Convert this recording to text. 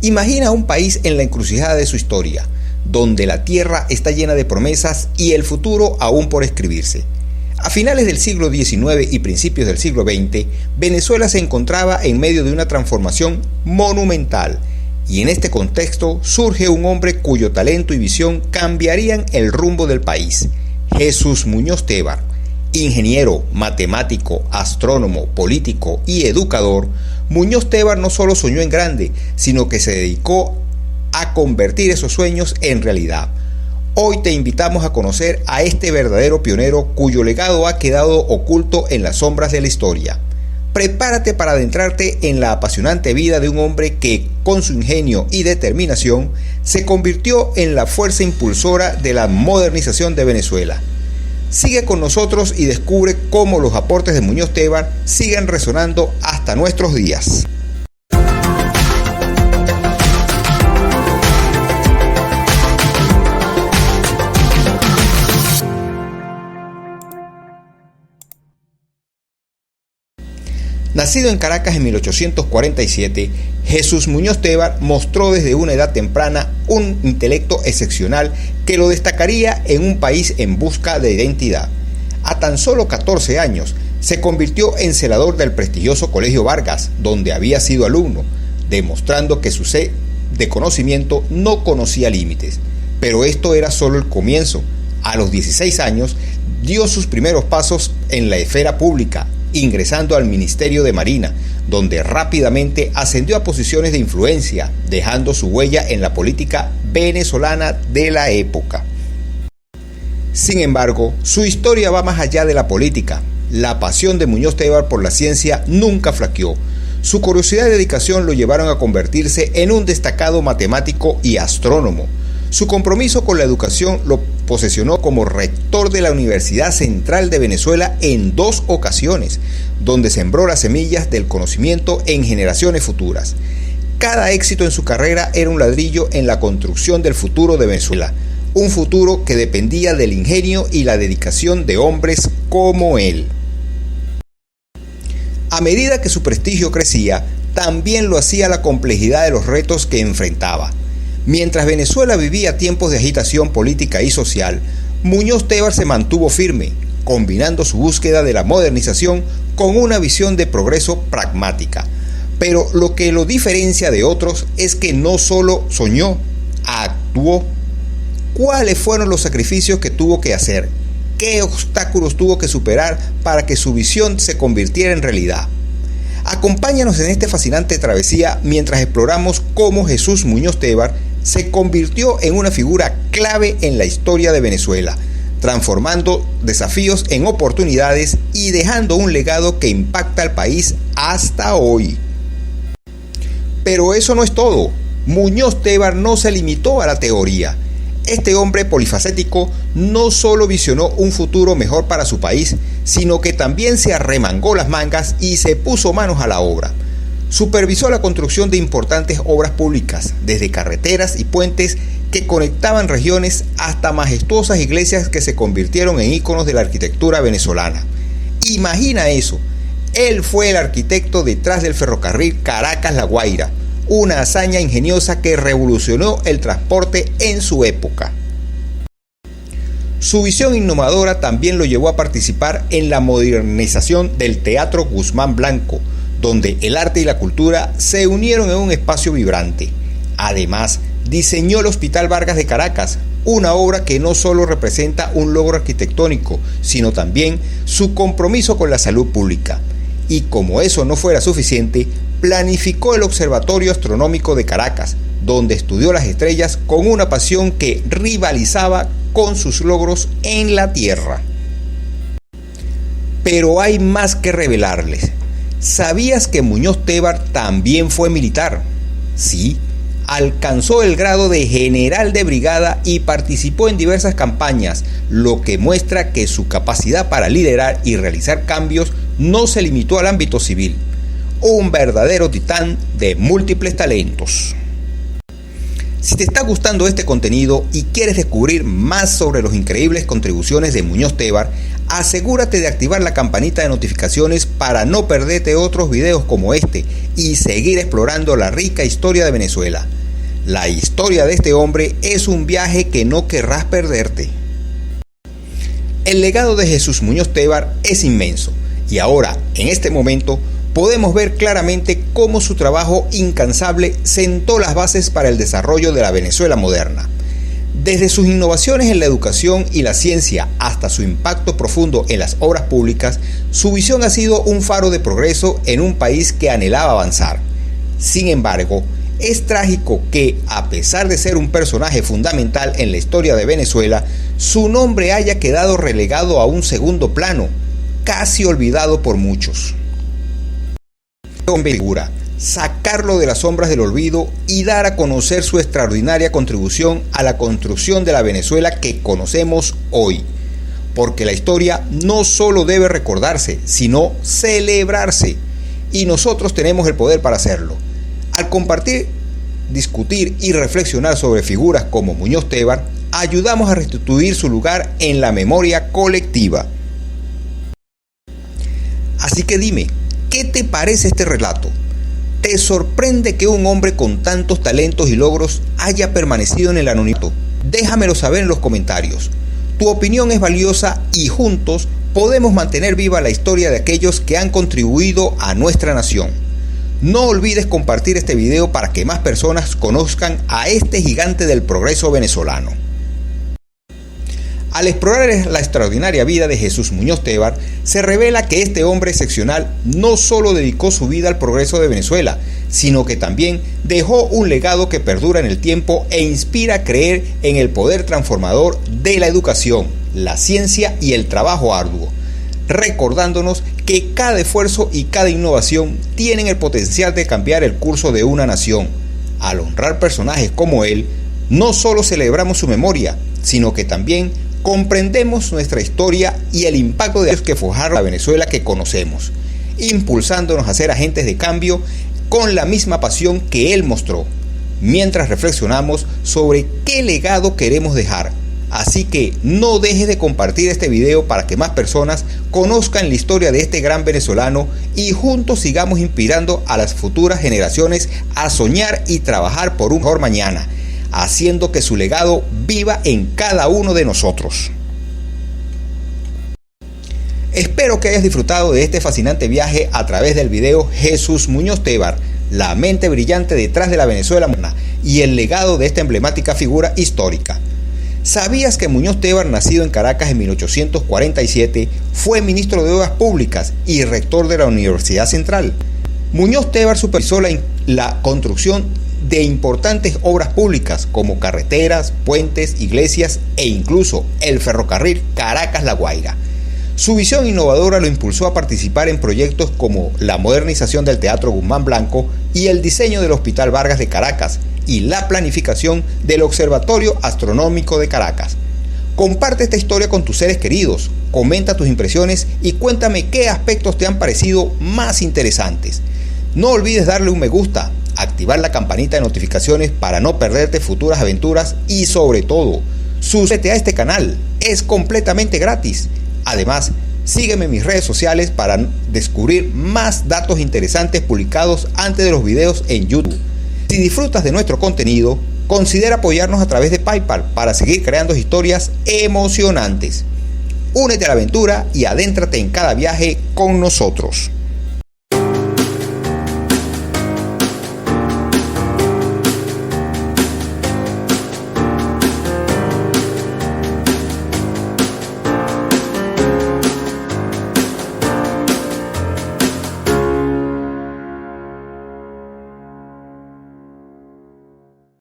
Imagina un país en la encrucijada de su historia, donde la tierra está llena de promesas y el futuro aún por escribirse. A finales del siglo XIX y principios del siglo XX, Venezuela se encontraba en medio de una transformación monumental, y en este contexto surge un hombre cuyo talento y visión cambiarían el rumbo del país: Jesús Muñoz Tevar. Ingeniero, matemático, astrónomo, político y educador, Muñoz Tevar no solo soñó en grande, sino que se dedicó a convertir esos sueños en realidad. Hoy te invitamos a conocer a este verdadero pionero cuyo legado ha quedado oculto en las sombras de la historia. Prepárate para adentrarte en la apasionante vida de un hombre que, con su ingenio y determinación, se convirtió en la fuerza impulsora de la modernización de Venezuela. Sigue con nosotros y descubre cómo los aportes de Muñoz Tevar siguen resonando hasta nuestros días. Nacido en Caracas en 1847, Jesús Muñoz Tevar mostró desde una edad temprana un intelecto excepcional que lo destacaría en un país en busca de identidad. A tan solo 14 años, se convirtió en celador del prestigioso Colegio Vargas, donde había sido alumno, demostrando que su sed de conocimiento no conocía límites. Pero esto era solo el comienzo. A los 16 años, dio sus primeros pasos en la esfera pública, ingresando al Ministerio de Marina, donde rápidamente ascendió a posiciones de influencia, dejando su huella en la política venezolana de la época. Sin embargo, su historia va más allá de la política. La pasión de Muñoz Tevar por la ciencia nunca flaqueó. Su curiosidad y dedicación lo llevaron a convertirse en un destacado matemático y astrónomo. Su compromiso con la educación lo posesionó como rector de la Universidad Central de Venezuela en 2 ocasiones, donde sembró las semillas del conocimiento en generaciones futuras. Cada éxito en su carrera era un ladrillo en la construcción del futuro de Venezuela, un futuro que dependía del ingenio y la dedicación de hombres como él. A medida que su prestigio crecía, también lo hacía la complejidad de los retos que enfrentaba. Mientras Venezuela vivía tiempos de agitación política y social, Muñoz Tevar se mantuvo firme, combinando su búsqueda de la modernización con una visión de progreso pragmática. Pero lo que lo diferencia de otros es que no solo soñó, actuó. ¿Cuáles fueron los sacrificios que tuvo que hacer? ¿Qué obstáculos tuvo que superar para que su visión se convirtiera en realidad? Acompáñanos en esta fascinante travesía mientras exploramos cómo Jesús Muñoz Tevar se convirtió en una figura clave en la historia de Venezuela, transformando desafíos en oportunidades y dejando un legado que impacta al país hasta hoy. Pero eso no es todo. Muñoz Tevar no se limitó a la teoría. Este hombre polifacético no solo visionó un futuro mejor para su país, sino que también se arremangó las mangas y se puso manos a la obra. Supervisó la construcción de importantes obras públicas, desde carreteras y puentes que conectaban regiones hasta majestuosas iglesias que se convirtieron en íconos de la arquitectura venezolana. Imagina eso, él fue el arquitecto detrás del ferrocarril Caracas-La Guaira, una hazaña ingeniosa que revolucionó el transporte en su época. Su visión innovadora también lo llevó a participar en la modernización del Teatro Guzmán Blanco, donde el arte y la cultura se unieron en un espacio vibrante. Además, diseñó el Hospital Vargas de Caracas, una obra que no solo representa un logro arquitectónico, sino también su compromiso con la salud pública. Y como eso no fuera suficiente, planificó el Observatorio Astronómico de Caracas, donde estudió las estrellas con una pasión que rivalizaba con sus logros en la Tierra. Pero hay más que revelarles. ¿Sabías que Muñoz Tevar también fue militar? Sí, alcanzó el grado de general de brigada y participó en diversas campañas, lo que muestra que su capacidad para liderar y realizar cambios no se limitó al ámbito civil. Un verdadero titán de múltiples talentos. Si te está gustando este contenido y quieres descubrir más sobre las increíbles contribuciones de Muñoz Tevar, Asegúrate de activar la campanita de notificaciones para no perderte otros videos como este y seguir explorando la rica historia de Venezuela. La historia de este hombre es un viaje que no querrás perderte. El legado de Jesús Muñoz Tevar es inmenso y ahora, en este momento, podemos ver claramente cómo su trabajo incansable sentó las bases para el desarrollo de la Venezuela moderna. Desde sus innovaciones en la educación y la ciencia hasta su impacto profundo en las obras públicas, su visión ha sido un faro de progreso en un país que anhelaba avanzar. Sin embargo, es trágico que, a pesar de ser un personaje fundamental en la historia de Venezuela, su nombre haya quedado relegado a un segundo plano, casi olvidado por muchos. Figura, sacarlo de las sombras del olvido y dar a conocer su extraordinaria contribución a la construcción de la Venezuela que conocemos hoy. Porque la historia no solo debe recordarse, sino celebrarse. Y nosotros tenemos el poder para hacerlo. Al compartir, discutir y reflexionar sobre figuras como Muñoz Tevar, ayudamos a restituir su lugar en la memoria colectiva. Así que dime, ¿qué te parece este relato? ¿Te sorprende que un hombre con tantos talentos y logros haya permanecido en el anonimato? Déjamelo saber en los comentarios. Tu opinión es valiosa y juntos podemos mantener viva la historia de aquellos que han contribuido a nuestra nación. No olvides compartir este video para que más personas conozcan a este gigante del progreso venezolano. Al explorar la extraordinaria vida de Jesús Muñoz Tevar, se revela que este hombre excepcional no solo dedicó su vida al progreso de Venezuela, sino que también dejó un legado que perdura en el tiempo e inspira a creer en el poder transformador de la educación, la ciencia y el trabajo arduo, recordándonos que cada esfuerzo y cada innovación tienen el potencial de cambiar el curso de una nación. Al honrar personajes como él, no solo celebramos su memoria, sino que también comprendemos nuestra historia y el impacto de los que forjaron la Venezuela que conocemos, impulsándonos a ser agentes de cambio con la misma pasión que él mostró, mientras reflexionamos sobre qué legado queremos dejar. Así que no dejes de compartir este video para que más personas conozcan la historia de este gran venezolano y juntos sigamos inspirando a las futuras generaciones a soñar y trabajar por un mejor mañana, haciendo que su legado viva en cada uno de nosotros. Espero que hayas disfrutado de este fascinante viaje a través del video Jesús Muñoz Tevar, la mente brillante detrás de la Venezuela moderna y el legado de esta emblemática figura histórica. ¿Sabías que Muñoz Tevar, nacido en Caracas en 1847, fue ministro de Obras Públicas y rector de la Universidad Central? Muñoz Tevar supervisó la construcción de importantes obras públicas como carreteras, puentes, iglesias e incluso el ferrocarril Caracas-La Guaira. Su visión innovadora lo impulsó a participar en proyectos como la modernización del Teatro Guzmán Blanco y el diseño del Hospital Vargas de Caracas y la planificación del Observatorio Astronómico de Caracas. Comparte esta historia con tus seres queridos, comenta tus impresiones y cuéntame qué aspectos te han parecido más interesantes. No olvides darle un me gusta, activar la campanita de notificaciones para no perderte futuras aventuras y sobre todo, suscríbete a este canal, es completamente gratis. Además, sígueme en mis redes sociales para descubrir más datos interesantes publicados antes de los videos en YouTube. Si disfrutas de nuestro contenido, considera apoyarnos a través de PayPal para seguir creando historias emocionantes. Únete a la aventura y adéntrate en cada viaje con nosotros.